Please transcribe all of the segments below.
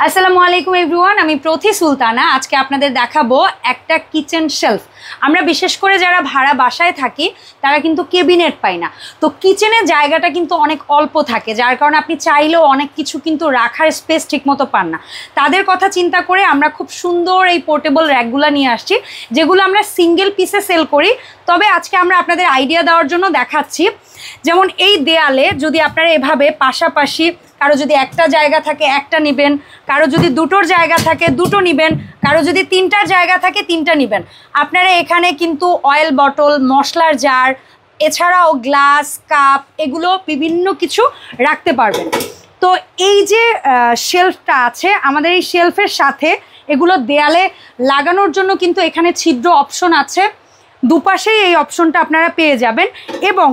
আসসালামু আলাইকুম এভরিওয়ান, আমি প্রথি সুলতানা। আজকে আপনাদের দেখাবো একটা কিচেন শেলফ। আমরা বিশেষ করে যারা ভাড়া বাসায় থাকি তারা কিন্তু কেবিনেট পাই না, তো কিচেনের জায়গাটা কিন্তু অনেক অল্প থাকে, যার কারণে আপনি চাইলেও অনেক কিছু কিন্তু রাখার স্পেস ঠিকমতো পান না। তাদের কথা চিন্তা করে আমরা খুব সুন্দর এই পোর্টেবল র্যাকগুলো নিয়ে আসছি, যেগুলো আমরা সিঙ্গেল পিসে সেল করি। তবে আজকে আমরা আপনাদের আইডিয়া দেওয়ার জন্য দেখাচ্ছি। যেমন এই দেয়ালে যদি আপনারা এভাবে পাশাপাশি, কারো যদি একটা জায়গা থাকে একটা নেবেন, কারো যদি দুটোর জায়গা থাকে দুটো নেবেন, কারো যদি তিনটার জায়গা থাকে তিনটা নেবেন। আপনারা এখানে কিন্তু অয়েল বটল, মশলার জার, এছাড়াও গ্লাস, কাপ, এগুলো বিভিন্ন কিছু রাখতে পারবেন। তো এই যে শেলফটা আছে, আমাদের এই শেলফের সাথে এগুলো দেয়ালে লাগানোর জন্য কিন্তু এখানে ছিদ্র অপশন আছে, দুপাশেই এই অপশনটা আপনারা পেয়ে যাবেন। এবং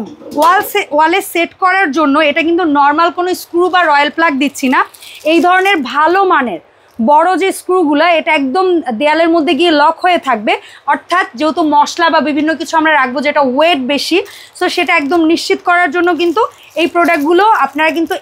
ওয়ালে সেট করার জন্য এটা কিন্তু নর্মাল কোনো স্ক্রু বা রয়্যাল প্লাগ দিচ্ছি না, এই ধরনের ভালো মানের বড় যে স্ক্রুগুলো, এটা একদম দেয়ালের মধ্যে গিয়ে লক হয়ে থাকবে। অর্থাৎ যেহেতু মশলা বা বিভিন্ন কিছু আমরা রাখবো যেটা ওয়েট বেশি, সো সেটা একদম নিশ্চিত করার জন্য কিন্তু এই প্রোডাক্টগুলো আপনারা কিন্তু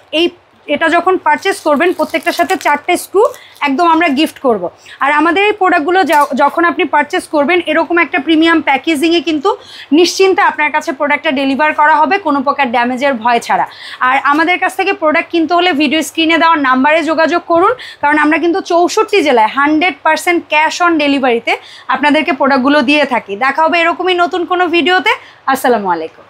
এটা যখন পারচেস করবেন প্রত্যেকটার সাথে 4টে স্ক্রু একদম আমরা গিফট করব। আর আমাদের এই প্রোডাক্টগুলো যখন আপনি পারচেস করবেন এরকম একটা প্রিমিয়াম প্যাকেজিংয়ে কিন্তু নিশ্চিন্তে আপনার কাছে প্রোডাক্টটা ডেলিভার করা হবে, কোনো প্রকার ড্যামেজের ভয় ছাড়া। আর আমাদের কাছ থেকে প্রোডাক্ট কিনতে হলে ভিডিও স্ক্রিনে দেওয়ার নাম্বারে যোগাযোগ করুন, কারণ আমরা কিন্তু 64 জেলায় 100% ক্যাশ অন ডেলিভারিতে আপনাদেরকে প্রোডাক্টগুলো দিয়ে থাকি। দেখা হবে এরকমই নতুন কোনো ভিডিওতে। আসসালামু আলাইকুম।